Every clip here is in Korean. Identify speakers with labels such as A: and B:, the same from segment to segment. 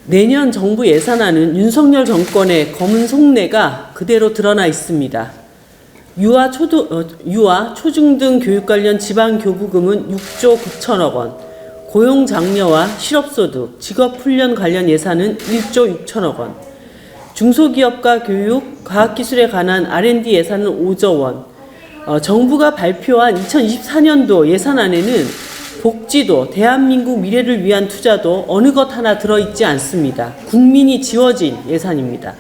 A: 내년 정부 예산안은 윤석열 정권의 검은 속내가 그대로 드러나 있습니다. 유아, 초중등 교육 관련 지방교부금은 6조 9천억 원, 고용장려와 실업소득, 직업훈련 관련 예산은 1조 6천억 원, 중소기업과 교육, 과학기술에 관한 R&D 예산은 5조 원, 정부가 발표한 2024년도 예산안에는 복지도, 대한민국 미래를 위한 투자도 어느 것 하나 들어있지 않습니다. 국민이 지워진 예산입니다.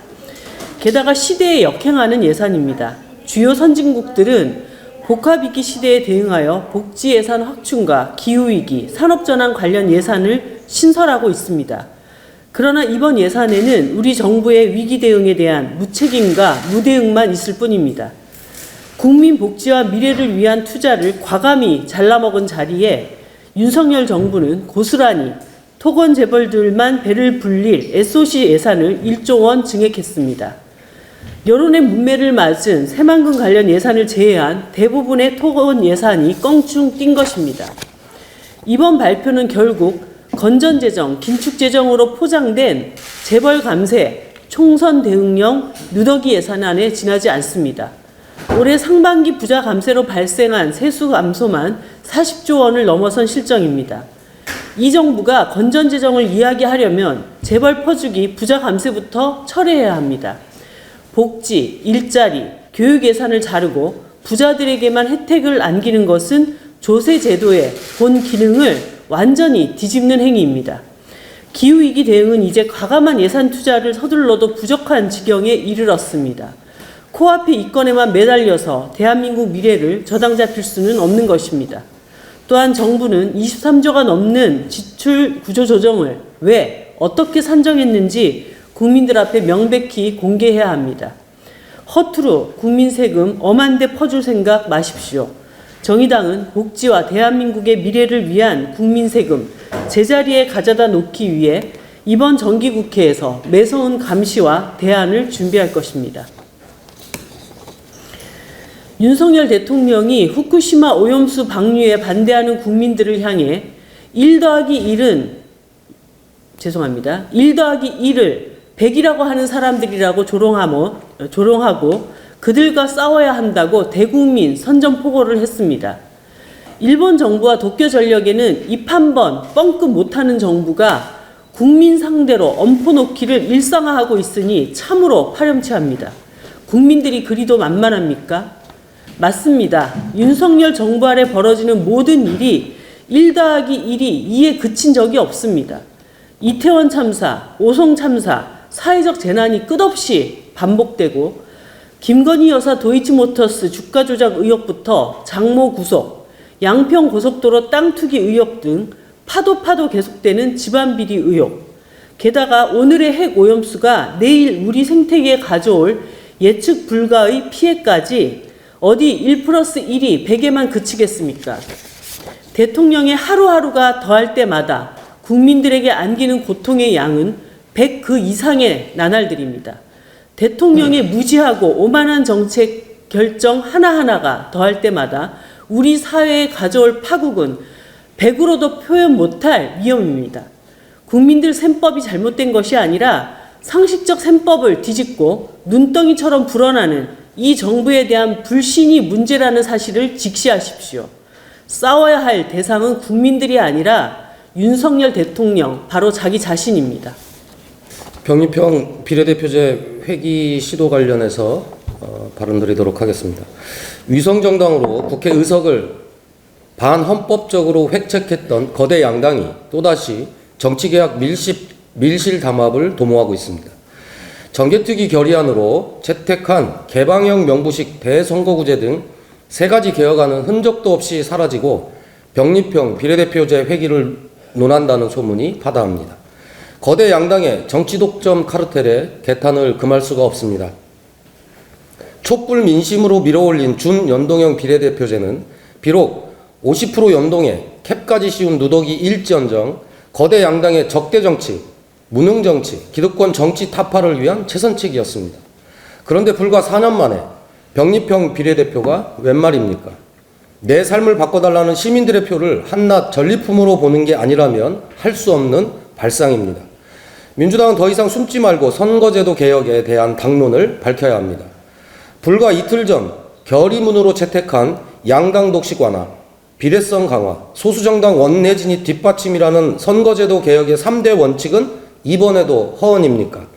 A: 게다가 시대에 역행하는 예산입니다. 주요 선진국들은 복합위기 시대에 대응하여 복지 예산 확충과 기후위기, 산업전환 관련 예산을 신설하고 있습니다. 그러나 이번 예산에는 우리 정부의 위기 대응에 대한 무책임과 무대응만 있을 뿐입니다. 국민 복지와 미래를 위한 투자를 과감히 잘라먹은 자리에 윤석열 정부는 고스란히 토건 재벌들만 배를 불릴 SOC 예산을 1조 원 증액했습니다. 여론의 문매를 맞은 새만금 관련 예산을 제외한 대부분의 토건 예산이 껑충 뛴 것입니다. 이번 발표는 결국 건전재정, 긴축재정으로 포장된 재벌 감세, 총선 대응령 누더기 예산안에 지나지 않습니다. 올해 상반기 부자 감세로 발생한 세수 감소만 40조 원을 넘어선 실정입니다. 이 정부가 건전재정을 이야기하려면 재벌 퍼주기 부자 감세부터 철회해야 합니다. 복지, 일자리, 교육 예산을 자르고 부자들에게만 혜택을 안기는 것은 조세 제도의 본 기능을 완전히 뒤집는 행위입니다. 기후위기 대응은 이제 과감한 예산 투자를 서둘러도 부족한 지경에 이르렀습니다. 코앞의 이권에만 매달려서 대한민국 미래를 저당 잡힐 수는 없는 것입니다. 또한 정부는 23조가 넘는 지출 구조 조정을 왜, 어떻게 산정했는지 국민들 앞에 명백히 공개해야 합니다. 허투루 국민 세금 엄한데 퍼줄 생각 마십시오. 정의당은 복지와 대한민국의 미래를 위한 국민 세금 제자리에 가져다 놓기 위해 이번 정기국회에서 매서운 감시와 대안을 준비할 것입니다. 윤석열 대통령이 후쿠시마 오염수 방류에 반대하는 국민들을 향해 1 더하기 1을 100이라고 하는 사람들이라고 조롱하고 그들과 싸워야 한다고 대국민 선전포고를 했습니다. 일본 정부와 도쿄 전력에는 입 한 번 뻥끗 못하는 정부가 국민 상대로 엄포 놓기를 일상화하고 있으니 참으로 파렴치합니다. 국민들이 그리도 만만합니까? 맞습니다. 윤석열 정부 아래 벌어지는 모든 일이 1 더하기 1이 2에 그친 적이 없습니다. 이태원 참사, 오송 참사, 사회적 재난이 끝없이 반복되고 김건희 여사 도이치모터스 주가 조작 의혹부터 장모 구속, 양평 고속도로 땅 투기 의혹 등 파도 계속되는 집안 비리 의혹, 게다가 오늘의 핵 오염수가 내일 우리 생태계에 가져올 예측 불가의 피해까지 어디 1+1이 100에만 그치겠습니까? 대통령의 하루하루가 더할 때마다 국민들에게 안기는 고통의 양은 100 그 이상의 나날들입니다. 대통령의 무지하고 오만한 정책 결정 하나하나가 더할 때마다 우리 사회에 가져올 파국은 100으로도 표현 못할 위험입니다. 국민들 셈법이 잘못된 것이 아니라 상식적 셈법을 뒤집고 눈덩이처럼 불어나는 이 정부에 대한 불신이 문제라는 사실을 직시하십시오. 싸워야 할 대상은 국민들이 아니라 윤석열 대통령, 바로 자기 자신입니다.
B: 병립형 비례대표제 회기 시도 관련해서 발언드리도록 하겠습니다. 위성정당으로 국회 의석을 반헌법적으로 획책했던 거대 양당이 또다시 정치개혁 밀실 담합을 도모하고 있습니다. 정개특위 결의안으로 채택한 개방형 명부식 대선거구제 등 3가지 개혁안은 흔적도 없이 사라지고 병립형 비례대표제 회기를 논한다는 소문이 파다합니다. 거대 양당의 정치 독점 카르텔에 개탄을 금할 수가 없습니다. 촛불 민심으로 밀어올린 준연동형 비례대표제는 비록 50% 연동에 캡까지 씌운 누더기 일지언정 거대 양당의 적대 정치, 무능 정치, 기득권 정치 타파를 위한 최선책이었습니다. 그런데 불과 4년 만에 병립형 비례대표가 웬 말입니까? 내 삶을 바꿔달라는 시민들의 표를 한낱 전리품으로 보는 게 아니라면 할 수 없는 발상입니다. 민주당은 더 이상 숨지 말고 선거제도 개혁에 대한 당론을 밝혀야 합니다. 불과 이틀 전 결의문으로 채택한 양당 독식 완화, 비례성 강화, 소수정당 원내 진입 뒷받침이라는 선거제도 개혁의 3대 원칙은 이번에도 허언입니까?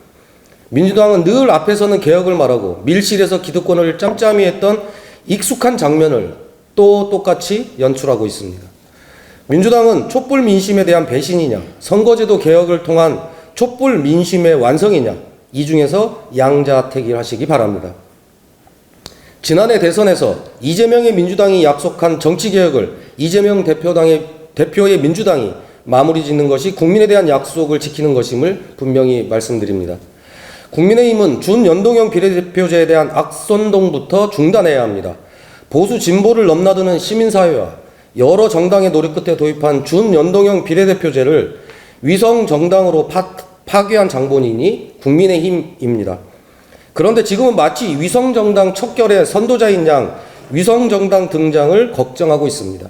B: 민주당은 늘 앞에서는 개혁을 말하고 밀실에서 기득권을 짬짬이 했던 익숙한 장면을 또 똑같이 연출하고 있습니다. 민주당은 촛불 민심에 대한 배신이냐, 선거제도 개혁을 통한 촛불 민심의 완성이냐, 이 중에서 양자택일하시기 바랍니다. 지난해 대선에서 이재명의 민주당이 약속한 정치개혁을 이재명 대표의 민주당이 마무리 짓는 것이 국민에 대한 약속을 지키는 것임을 분명히 말씀드립니다. 국민의힘은 준연동형 비례대표제에 대한 악선동부터 중단해야 합니다. 보수 진보를 넘나드는 시민사회와 여러 정당의 노력 끝에 도입한 준연동형 비례대표제를 위성정당으로 파괴한 장본인이 국민의힘입니다. 그런데 지금은 마치 위성정당 척결의 선도자인 양 위성정당 등장을 걱정하고 있습니다.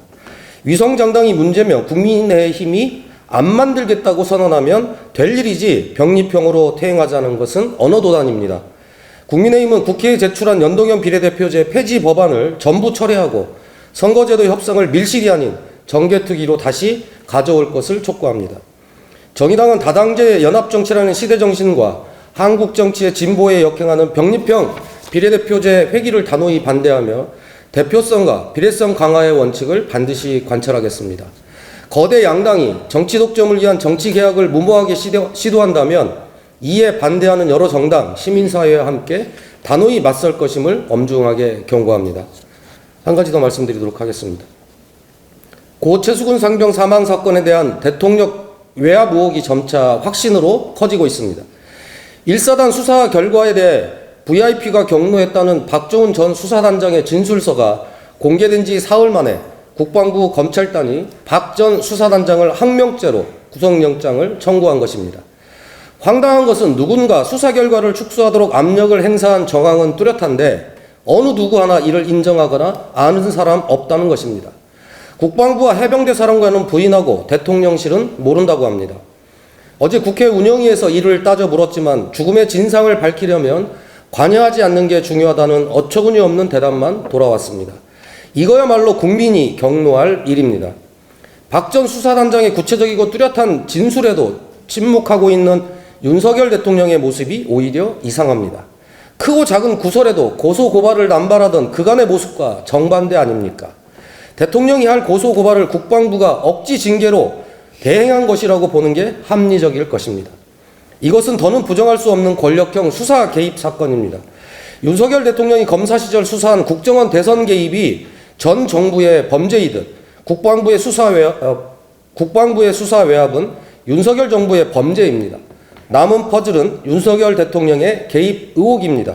B: 위성정당이 문제면 국민의힘이 안 만들겠다고 선언하면 될 일이지 병립형으로 퇴행하자는 것은 언어도단입니다. 국민의힘은 국회에 제출한 연동형 비례대표제 폐지 법안을 전부 철회하고 선거제도 협상을 밀실이 아닌 정개특위로 다시 가져올 것을 촉구합니다. 정의당은 다당제 연합정치라는 시대정신과 한국 정치의 진보에 역행하는 병립형 비례대표제 회기를 단호히 반대하며 대표성과 비례성 강화의 원칙을 반드시 관철하겠습니다. 거대 양당이 정치 독점을 위한 정치 개혁을 무모하게 시도한다면 이에 반대하는 여러 정당, 시민사회와 함께 단호히 맞설 것임을 엄중하게 경고합니다. 한 가지 더 말씀드리도록 하겠습니다. 고 최수근 상병 사망 사건에 대한 대통령 외압 의혹이 점차 확신으로 커지고 있습니다. 1사단 수사 결과에 대해 VIP가 경로했다는 박종훈 전 수사단장의 진술서가 공개된 지 사흘 만에 국방부 검찰단이 박 전 수사단장을 항명죄로 구속영장을 청구한 것입니다. 황당한 것은 누군가 수사 결과를 축소하도록 압력을 행사한 정황은 뚜렷한데 어느 누구 하나 이를 인정하거나 아는 사람 없다는 것입니다. 국방부와 해병대 사령관은 부인하고 대통령실은 모른다고 합니다. 어제 국회 운영위에서 이를 따져 물었지만 죽음의 진상을 밝히려면 관여하지 않는 게 중요하다는 어처구니 없는 대답만 돌아왔습니다. 이거야말로 국민이 경노할 일입니다. 박 전 수사단장의 구체적이고 뚜렷한 진술에도 침묵하고 있는 윤석열 대통령의 모습이 오히려 이상합니다. 크고 작은 구설에도 고소고발을 남발하던 그간의 모습과 정반대 아닙니까? 대통령이 할 고소고발을 국방부가 억지 징계로 대행한 것이라고 보는 게 합리적일 것입니다. 이것은 더는 부정할 수 없는 권력형 수사 개입 사건입니다. 윤석열 대통령이 검사 시절 수사한 국정원 대선 개입이 전 정부의 범죄이듯 국방부의 수사 외압은 윤석열 정부의 범죄입니다. 남은 퍼즐은 윤석열 대통령의 개입 의혹입니다.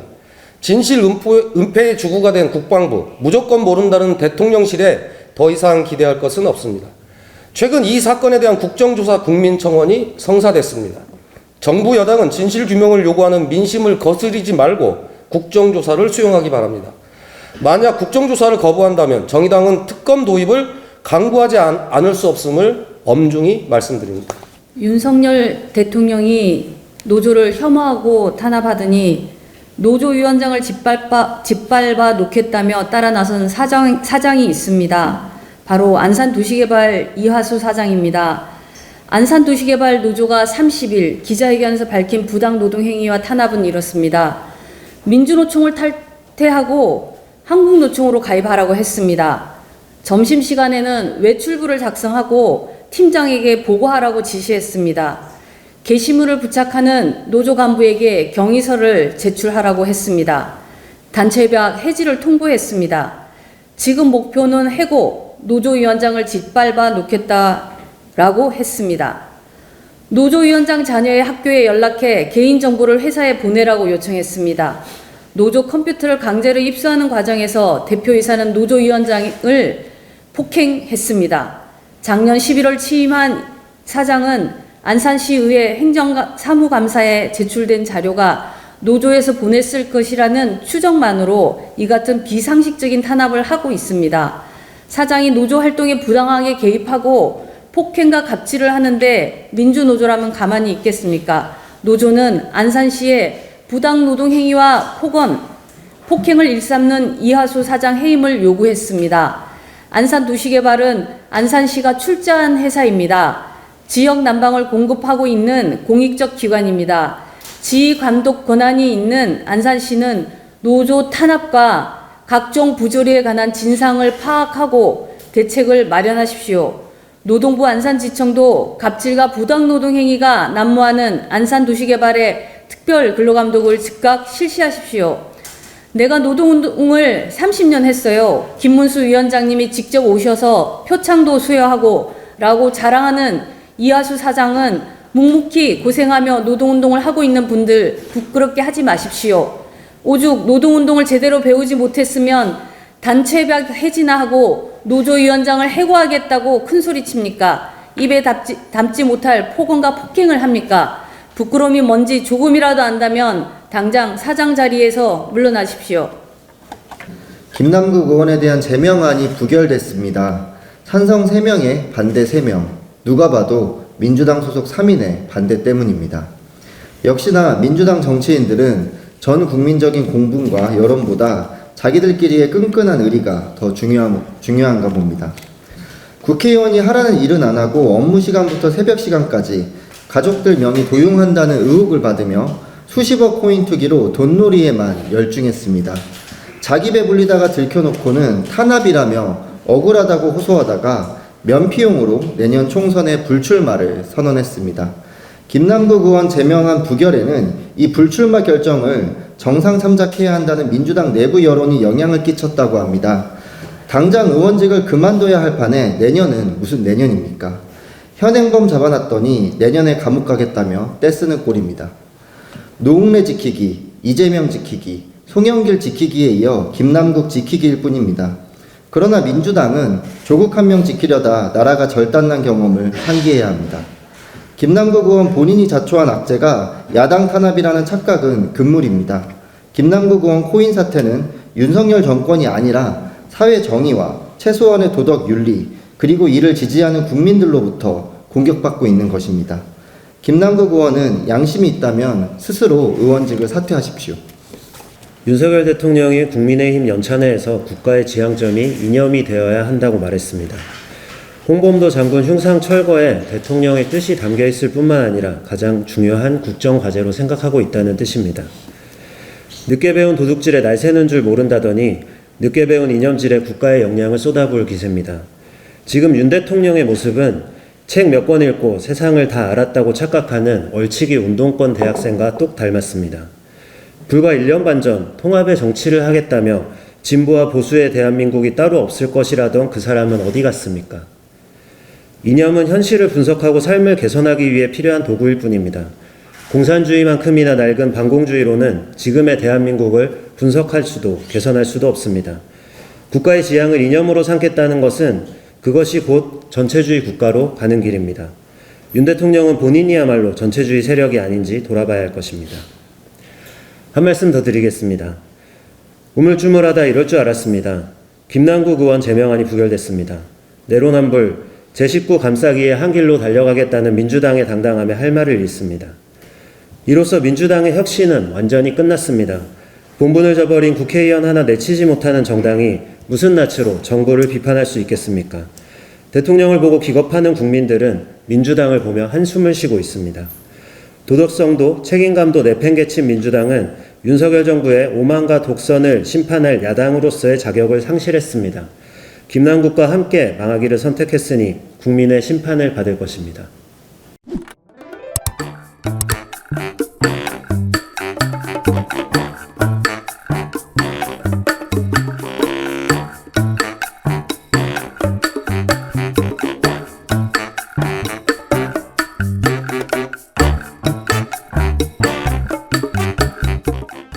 B: 진실 은폐의 주구가 된 국방부, 무조건 모른다는 대통령실에 더 이상 기대할 것은 없습니다. 최근 이 사건에 대한 국정조사 국민청원이 성사됐습니다. 정부 여당은 진실규명을 요구하는 민심을 거스르지 말고 국정조사를 수용하기 바랍니다. 만약 국정조사를 거부한다면 정의당은 특검 도입을 강구하지 않을 수 없음을 엄중히 말씀드립니다.
C: 윤석열 대통령이 노조를 혐오하고 탄압하더니 노조위원장을 짓밟아 놓겠다며 따라 나선 사장이 있습니다. 바로 안산도시개발 이화수 사장입니다. 안산도시개발 노조가 30일 기자회견에서 밝힌 부당노동행위와 탄압은 이렇습니다. 민주노총을 탈퇴하고 한국노총으로 가입하라고 했습니다. 점심시간에는 외출부를 작성하고 팀장에게 보고하라고 지시했습니다. 게시물을 부착하는 노조 간부에게 경위서를 제출하라고 했습니다. 단체협약 해지를 통보했습니다. 지금 목표는 해고, 노조위원장을 짓밟아 놓겠다라고 했습니다. 노조위원장 자녀의 학교에 연락해 개인정보를 회사에 보내라고 요청했습니다. 노조 컴퓨터를 강제로 입수하는 과정에서 대표이사는 노조위원장을 폭행했습니다. 작년 11월 취임한 사장은 안산시의회 행정사무감사에 제출된 자료가 노조에서 보냈을 것이라는 추정만으로 이 같은 비상식적인 탄압을 하고 있습니다. 사장이 노조 활동에 부당하게 개입하고 폭행과 갑질을 하는데 민주노조라면 가만히 있겠습니까? 노조는 안산시의 부당노동 행위와 폭행을 일삼는 이하수 사장 해임을 요구했습니다. 안산도시개발은 안산시가 출자한 회사입니다. 지역 난방을 공급하고 있는 공익적 기관입니다. 지휘감독 권한이 있는 안산시는 노조 탄압과 각종 부조리에 관한 진상을 파악하고 대책을 마련하십시오. 노동부 안산지청도 갑질과 부당노동 행위가 난무하는 안산도시개발의 특별 근로감독을 즉각 실시하십시오. 내가 노동운동을 30년 했어요. 김문수 위원장님이 직접 오셔서 표창도 수여하고 라고 자랑하는 이하수 사장은 묵묵히 고생하며 노동운동을 하고 있는 분들 부끄럽게 하지 마십시오. 오죽 노동운동을 제대로 배우지 못했으면 단체협약 해지나 하고 노조위원장을 해고하겠다고 큰소리칩니까? 입에 담지 못할 폭언과 폭행을 합니까? 부끄러움이 뭔지 조금이라도 안다면 당장 사장 자리에서 물러나십시오.
D: 김남국 의원에 대한 제명안이 부결됐습니다. 찬성 3명에 반대 3명. 누가 봐도 민주당 소속 3인의 반대 때문입니다. 역시나 민주당 정치인들은 전 국민적인 공분과 여론보다 자기들끼리의 끈끈한 의리가 더 중요한가 봅니다. 국회의원이 하라는 일은 안 하고 업무 시간부터 새벽 시간까지 가족들 명의 도용한다는 의혹을 받으며 수십억 코인 투기로 돈놀이에만 열중했습니다. 자기 배불리다가 들켜놓고는 탄압이라며 억울하다고 호소하다가 면피용으로 내년 총선에 불출마를 선언했습니다. 김남국 의원 제명안 부결에는 이 불출마 결정을 정상 참작해야 한다는 민주당 내부 여론이 영향을 끼쳤다고 합니다. 당장 의원직을 그만둬야 할 판에 내년은 무슨 내년입니까? 현행범 잡아놨더니 내년에 감옥 가겠다며 떼쓰는 꼴입니다. 노웅래 지키기, 이재명 지키기, 송영길 지키기에 이어 김남국 지키기일 뿐입니다. 그러나 민주당은 조국 한 명 지키려다 나라가 절단난 경험을 상기해야 합니다. 김남국 의원 본인이 자초한 악재가 야당 탄압이라는 착각은 금물입니다. 김남국 의원 코인 사태는 윤석열 정권이 아니라 사회 정의와 최소한의 도덕 윤리 그리고 이를 지지하는 국민들로부터 공격받고 있는 것입니다. 김남국 의원은 양심이 있다면 스스로 의원직을 사퇴하십시오.
E: 윤석열 대통령이 국민의힘 연찬회에서 국가의 지향점이 이념이 되어야 한다고 말했습니다. 홍범도 장군 흉상 철거에 대통령의 뜻이 담겨 있을 뿐만 아니라 가장 중요한 국정과제로 생각하고 있다는 뜻입니다. 늦게 배운 도둑질에 날 새는 줄 모른다더니 늦게 배운 이념질에 국가의 역량을 쏟아부을 기세입니다. 지금 윤 대통령의 모습은 책 몇 권 읽고 세상을 다 알았다고 착각하는 얼치기 운동권 대학생과 똑 닮았습니다. 불과 1년 반 전 통합의 정치를 하겠다며 진보와 보수의 대한민국이 따로 없을 것이라던 그 사람은 어디 갔습니까? 이념은 현실을 분석하고 삶을 개선하기 위해 필요한 도구일 뿐입니다. 공산주의만큼이나 낡은 반공주의로는 지금의 대한민국을 분석할 수도 개선할 수도 없습니다. 국가의 지향을 이념으로 삼겠다는 것은 그것이 곧 전체주의 국가로 가는 길입니다. 윤 대통령은 본인이야말로 전체주의 세력이 아닌지 돌아봐야 할 것입니다. 한 말씀 더 드리겠습니다. 우물쭈물하다 이럴 줄 알았습니다. 김남국 의원 제명안이 부결됐습니다. 내로남불, 제19 감싸기에 한 길로 달려가겠다는 민주당의 당당함에 할 말을 잃습니다. 이로써 민주당의 혁신은 완전히 끝났습니다. 본분을 저버린 국회의원 하나 내치지 못하는 정당이 무슨 낯으로 정부를 비판할 수 있겠습니까? 대통령을 보고 기겁하는 국민들은 민주당을 보며 한숨을 쉬고 있습니다. 도덕성도 책임감도 내팽개친 민주당은 윤석열 정부의 오만과 독선을 심판할 야당으로서의 자격을 상실했습니다. 김남국과 함께 망하기를 선택했으니 국민의 심판을 받을 것입니다.